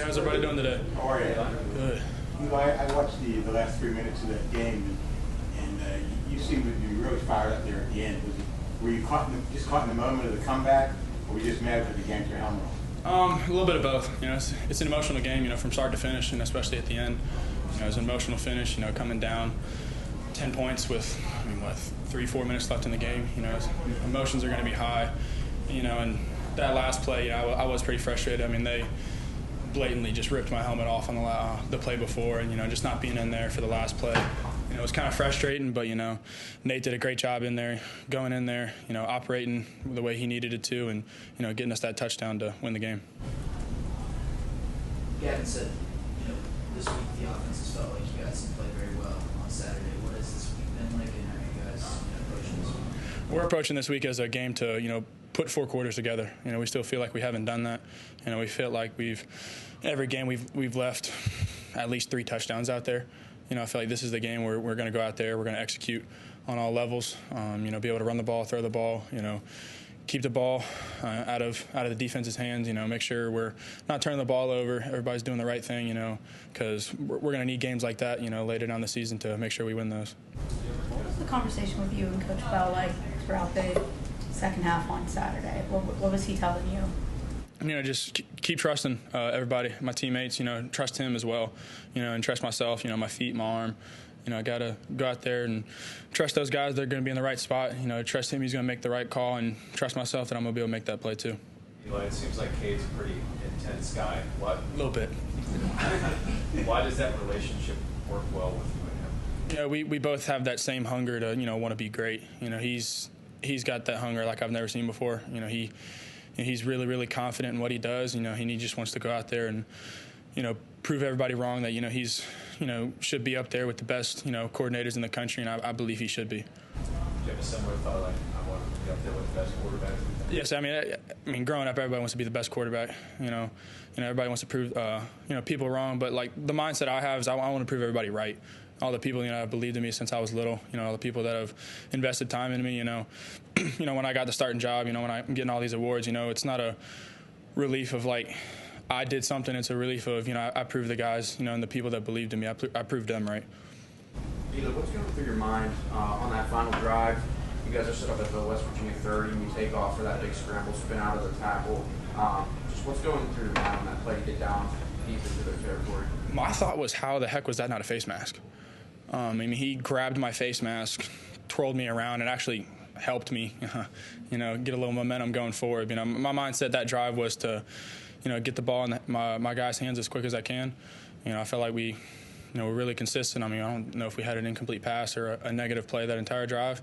how's everybody doing today? How are you? Good. Eli, I watched the last 3 minutes of that game, and you seemed to be really fired up there at the end. Were you just caught in the moment of the comeback, or were you just mad that the game to your helmet off? A little bit of both. It's an emotional game, from start to finish, and especially at the end. It was an emotional finish, coming down 10 points with, 3-4 minutes left in the game. Emotions are going to be high, and that last play, I was pretty frustrated. They blatantly just ripped my helmet off on the play before, and just not being in there for the last play. It was kind of frustrating, but Nate did a great job in there, going in there, operating the way he needed it to, and getting us that touchdown to win the game. Gavin said, this week the offense has felt like you guys played very well on Saturday. What has this week been like, and how are you guys approaching this week? We're approaching this week as a game to put 4 quarters together. We still feel like we haven't done that. We feel like every game we've left at least 3 touchdowns out there. I feel like this is the game where we're going to go out there, we're going to execute on all levels. Be able to run the ball, throw the ball. Keep the ball out of the defense's hands. Make sure we're not turning the ball over. Everybody's doing the right thing. Because we're going to need games like that. Later down the season to make sure we win those. What was the conversation with you and Coach Bell like throughout the second half on Saturday? What was he telling you? Just keep trusting everybody, my teammates, trust him as well, and trust myself, my feet, my arm. I got to go out there and trust those guys. They're going to be in the right spot. Trust him. He's going to make the right call, and trust myself that I'm going to be able to make that play too. Eli, it seems like Cade's a pretty intense guy. A little bit. Why does that relationship work well with you and him? We both have that same hunger to, want to be great. He's got that hunger like I've never seen before. He's really, really confident in what he does. He just wants to go out there and, prove everybody wrong that, he's, should be up there with the best, coordinators in the country, and I believe he should be. Do you have a similar thought, like, I want to be up there with the best quarterbacks? Yes, I mean, growing up, everybody wants to be the best quarterback. Everybody wants to prove, people wrong. But like the mindset I have is I want to prove everybody right. All the people, have believed in me since I was little. All the people that have invested time in me. When I got the starting job, when I'm getting all these awards, it's not a relief of like I did something. It's a relief of I proved the guys, and the people that believed in me. I proved them right. Eli, what's going through your mind on that final drive? You guys are set up at the West Virginia 30, and you take off for that big scramble, spin out of the tackle. Just what's going through your mind on that play to get down deep into their territory? My thought was, how the heck was that not a face mask? He grabbed my face mask, twirled me around, and actually helped me, get a little momentum going forward. My mindset that drive was to, get the ball in my guys' hands as quick as I can. I felt like we, were really consistent. I don't know if we had an incomplete pass or a negative play that entire drive.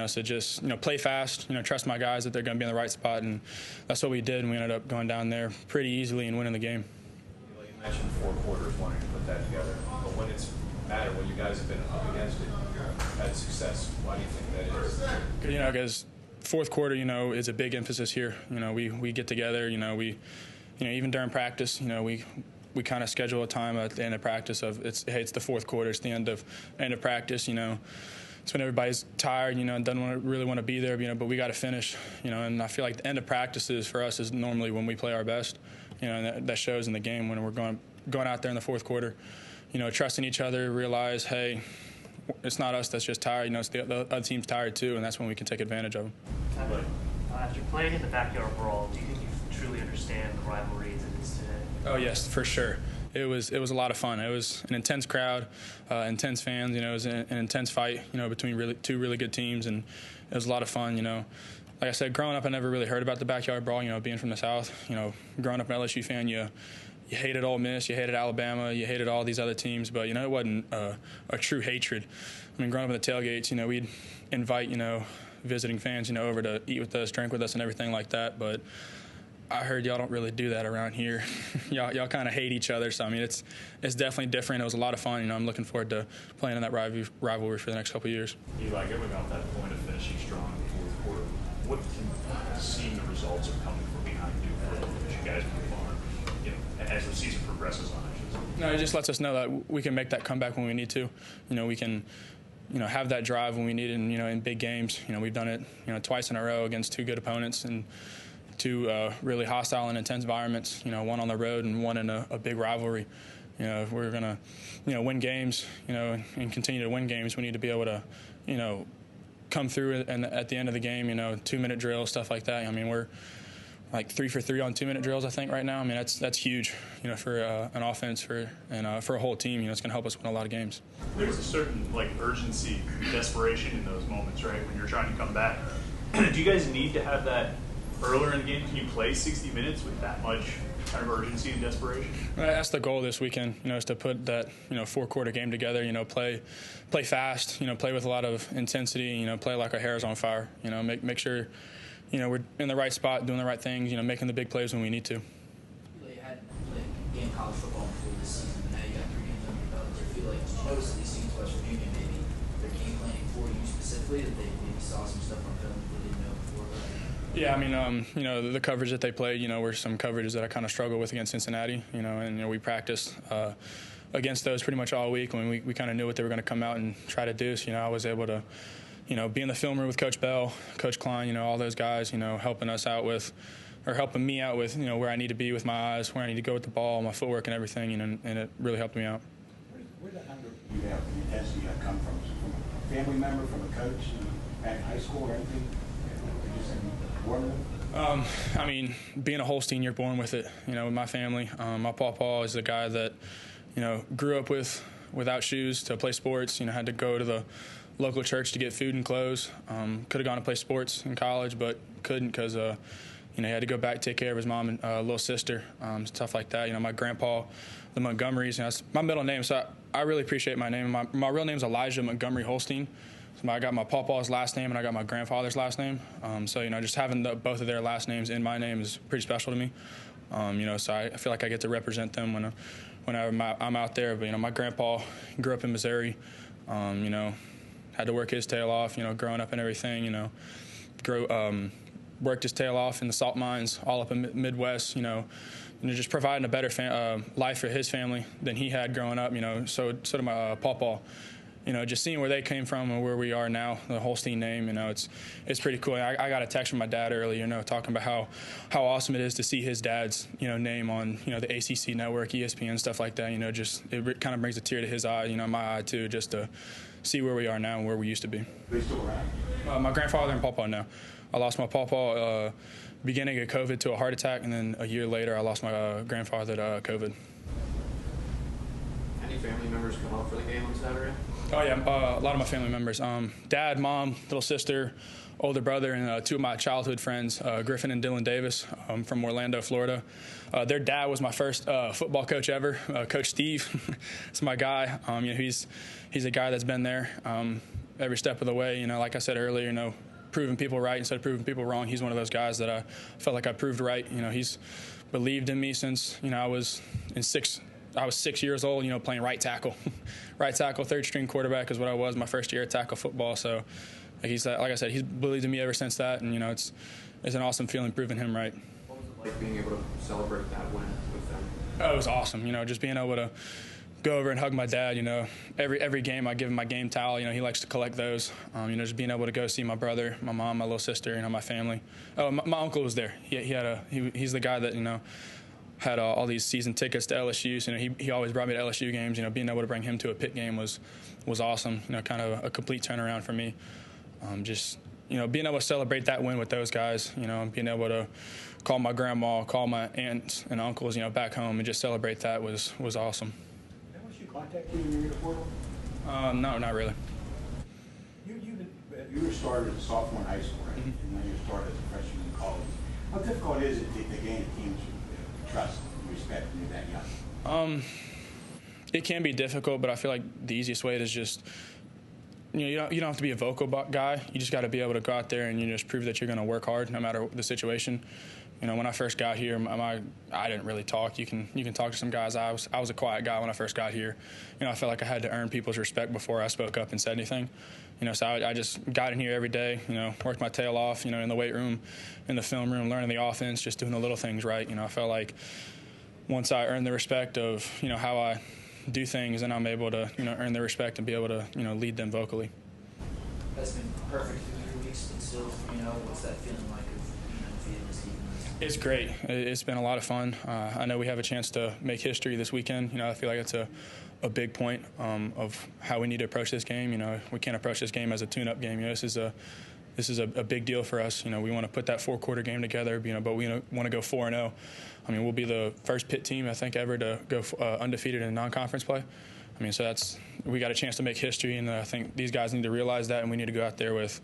So just, play fast, trust my guys that they're going to be in the right spot, and that's what we did, and we ended up going down there pretty easily and winning the game. You mentioned 4 quarters wanting to put that together, but when it's mattered, when you guys have been up against it, had success, why do you think that is? Because fourth quarter, is a big emphasis here. We get together, even during practice, we kind of schedule a time at the end of practice of it's the fourth quarter, it's the end of practice, It's when everybody's tired, and doesn't really want to be there, but we got to finish, and I feel like the end of practices for us is normally when we play our best, and that shows in the game when we're going out there in the fourth quarter, trusting each other, realize, hey, it's not us that's just tired, it's the other team's tired too, and that's when we can take advantage of them. After playing in the backyard brawl, do you think you truly understand the rivalry as it is today? Oh yes, for sure. It was a lot of fun. It was an intense crowd, intense fans. It was an intense fight, between two really good teams, and it was a lot of fun. Like I said, growing up, I never really heard about the backyard brawl. Being from the South, growing up an LSU fan, you hated Ole Miss, you hated Alabama, you hated all these other teams, but it wasn't a true hatred. Growing up in the tailgates, we'd invite visiting fans, over to eat with us, drink with us, and everything like that, but I heard y'all don't really do that around here. y'all kind of hate each other. So it's definitely different. It was a lot of fun. I'm looking forward to playing in that rivalry for the next couple of years. Eli, getting off that point of finishing strong in the fourth quarter, what can seeing the results are coming from behind you as you guys move on, as the season progresses on? No, it just lets us know that we can make that comeback when we need to. We can. Have that drive when we need it, in big games. We've done it, twice in a row against 2 good opponents, and two really hostile and intense environments. One on the road and one in a big rivalry. If we're gonna, win games, and continue to win games, we need to be able to, come through and at the end of the game, 2-minute drills, stuff like that. I mean, we're like 3 for 3 on 2-minute drills, I think, right now. I mean, that's huge, for an offense for a whole team. It's going to help us win a lot of games. There's a certain urgency, desperation in those moments, right? When you're trying to come back. Do you guys need to have that earlier in the game? Can you play 60 minutes with that much kind of urgency and desperation? That's the goal this weekend. Is to put that 4-quarter game together. Play fast. Play with a lot of intensity. Play like our hair is on fire. Make sure. We're in the right spot, doing the right things, making the big plays when we need to. You had played game college football before this season, but now you got 3 games under your belt. I feel like, did you notice that these teams, West Virginia, maybe they're game planning for you specifically, that they maybe saw some stuff on film that they didn't know before? Yeah, I mean, the coverage that they played, were some coverages that I kind of struggled with against Cincinnati, and we practiced against those pretty much all week when we kind of knew what they were going to come out and try to do. So, I was able to be in the film room with Coach Bell, Coach Klein, all those guys, helping me out with, where I need to be with my eyes, where I need to go with the ball, my footwork and everything, and it really helped me out. Where did that hunger you have, the intensity you have come from? From a family member, from a coach, back in high school or anything? Or just born with it? I mean, being a Holstein, you're born with it, with my family. My pawpaw is the guy that, grew up without shoes to play sports, had to go to the local church to get food and clothes. Could have gone to play sports in college, but couldn't because he had to go back take care of his mom and little sister, stuff like that. My grandpa, the Montgomerys. That's my middle name, so I really appreciate my name. My real name is Elijah Montgomery Holstein. So I got my pawpaw's last name and I got my grandfather's last name. So just having both of their last names in my name is pretty special to me. So I feel like I get to represent them whenever I'm out there. But my grandpa grew up in Missouri. Had to work his tail off, growing up and everything, worked his tail off in the salt mines all up in the Midwest, just providing a better life for his family than he had growing up, so did my pawpaw. Just seeing where they came from and where we are now, the Holstein name, it's pretty cool. I got a text from my dad earlier, talking about how awesome it is to see his dad's, name on, the ACC network, ESPN, stuff like that. It kind of brings a tear to his eye, my eye too, just to see where we are now and where we used to be. Are you still around? My grandfather and pawpaw now. I lost my pawpaw beginning of COVID to a heart attack, and then a year later I lost my grandfather to COVID. Any family members come up for the game on Saturday? Oh, yeah, a lot of my family members. Dad, mom, little sister, older brother, and 2 of my childhood friends, Griffin and Dylan Davis from Orlando, Florida. Their dad was my first football coach ever, Coach Steve. It's my guy. He's a guy that's been there every step of the way. Like I said earlier, proving people right instead of proving people wrong. He's one of those guys that I felt like I proved right. He's believed in me since I was 6 years old, playing right tackle. Right tackle, third string quarterback is what I was my first year at tackle football. So like I said, he's believed in me ever since that, and it's an awesome feeling proving him right. What was it like being able to celebrate that win with them? Oh, it was awesome. Just being able to go over and hug my dad. Every game I give him my game towel. He likes to collect those. Just being able to go see my brother, my mom, my little sister, my family. Oh, my uncle was there. He's the guy that had all these season tickets to LSU. So, he always brought me to LSU games. Being able to bring him to a Pitt game was awesome. Kind of a complete turnaround for me. Being able to celebrate that win with those guys. Being able to call my grandma, call my aunts and uncles, back home and just celebrate that was awesome. Did she contact you when you were in the portal? No, not really. You were started as a sophomore in high school, right? Mm-hmm. And then you started as a freshman in college. How difficult is it to gain a team's trust and respect when you're that young? It can be difficult, but I feel like the easiest way is just, you don't have to be a vocal guy. You just got to be able to go out there and just prove that you're going to work hard no matter the situation. When I first got here, I didn't really talk. You can talk to some guys. I was a quiet guy when I first got here. I felt like I had to earn people's respect before I spoke up and said anything. So I just got in here every day. Worked my tail off. In the weight room, in the film room, learning the offense, just doing the little things right. I felt like once I earned the respect of how I do things, then I'm able to earn their respect and be able to lead them vocally. That's been perfect through 3 weeks, but still, what's that feeling like of feeling this even? It's great. It's been a lot of fun. I know we have a chance to make history this weekend. You know, I feel like it's a big point of how we need to approach this game. You know, we can't approach this game as a tune-up game. You know, this is a big deal for us. You know, we want to put that 4-quarter game together. You know, but we want to go 4-0. I mean, we'll be the first Pitt team I think ever to go undefeated in non-conference play. I mean, so we got a chance to make history, and I think these guys need to realize that, and we need to go out there with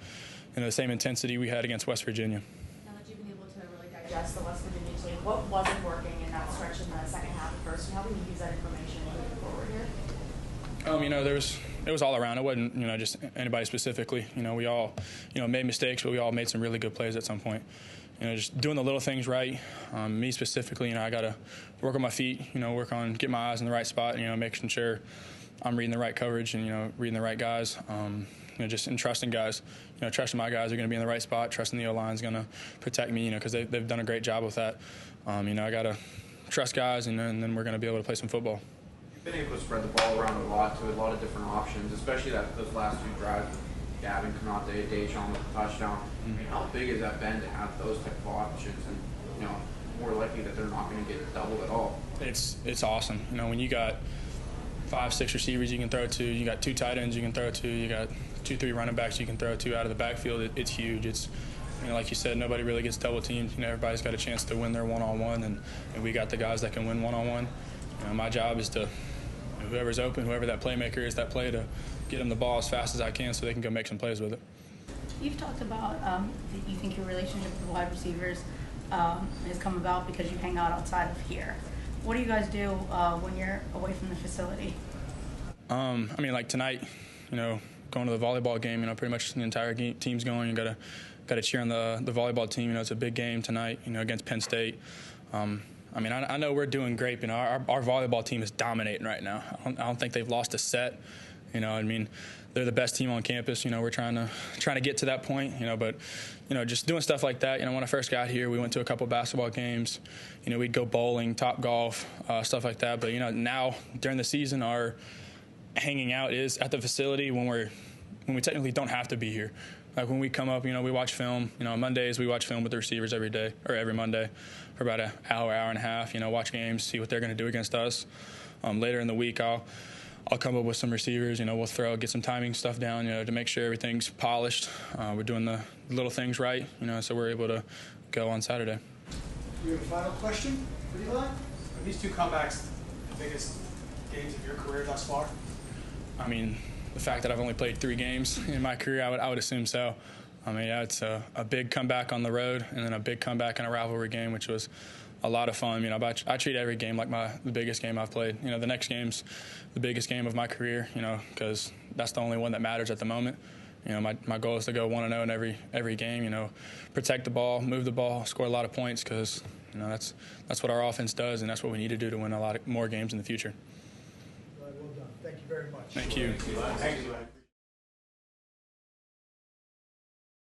the same intensity we had against West Virginia. Now that you've been able to really digest the West Virginia team, what wasn't working in that stretch in the second half at first, and how can you use that information moving forward here? You know, it was all around. It wasn't, you know, just anybody specifically. You know, we all, you know, made mistakes, but we all made some really good plays at some point. You know, just doing the little things right. Me specifically, you know, I got to work on my feet, you know, work on getting my eyes in the right spot, you know, making sure I'm reading the right coverage and, you know, reading the right guys. You know, just in trusting guys, you know, trusting my guys are going to be in the right spot, trusting the O-line is going to protect me, you know, because they've done a great job with that. You know, I got to trust guys, and then we're going to be able to play some football. You've been able to spread the ball around a lot to a lot of different options, especially those last two drives with Gavin, Konate, Deshaun with the touchdown. I mean, how big has that been to have those type of options, and, you know, more likely that they're not going to get doubled at all? It's awesome. You know, when you got 5-6 receivers you can throw to, you got 2 tight ends you can throw to, you got 2-3 running backs you can throw to out of the backfield. It's huge. It's, you know, like you said, nobody really gets double teamed. You know, everybody's got a chance to win their one-on-one, and we got the guys that can win one-on-one. You know, my job is to, whoever's open, whoever that playmaker is, that play, to get them the ball as fast as I can so they can go make some plays with it. You've talked about that you think your relationship with wide receivers has come about because you hang out outside of here. What do you guys do when you're away from the facility? I mean, like tonight, you know, going to the volleyball game, you know, pretty much the entire team's going. You got to cheer on the volleyball team. You know, it's a big game tonight, you know, against Penn State. I mean, I know we're doing great. You know, our volleyball team is dominating right now. I don't think they've lost a set. You know, I mean, they're the best team on campus. You know, we're trying to get to that point. You know, but you know, just doing stuff like that. You know, when I first got here, we went to a couple basketball games. You know, we'd go bowling, Top Golf, stuff like that. But you know, now during the season, our hanging out is at the facility when we technically don't have to be here. Like when we come up, you know, we watch film. You know, on Mondays we watch film with the receivers every day or every Monday for about an hour and a half. You know, watch games, see what they're going to do against us. Later in the week, I'll come up with some receivers. You know, we'll get some timing stuff down, you know, to make sure everything's polished. We're doing the little things right, you know, so we're able to go on Saturday. You have a final question for Eli? Are these 2 comebacks the biggest games of your career thus far? I mean, the fact that I've only played 3 games in my career, I would assume so. I mean, yeah, it's a big comeback on the road and then a big comeback in a rivalry game, which was a lot of fun. You know, but I treat every game like the biggest game I've played. You know, the next game's the biggest game of my career, you know, because that's the only one that matters at the moment. You know, my goal is to go 1-0 in every game, you know, protect the ball, move the ball, score a lot of points, because, you know, that's what our offense does, and that's what we need to do to win a lot more games in the future. Well done. Thank you very much. Thank you. Thank you.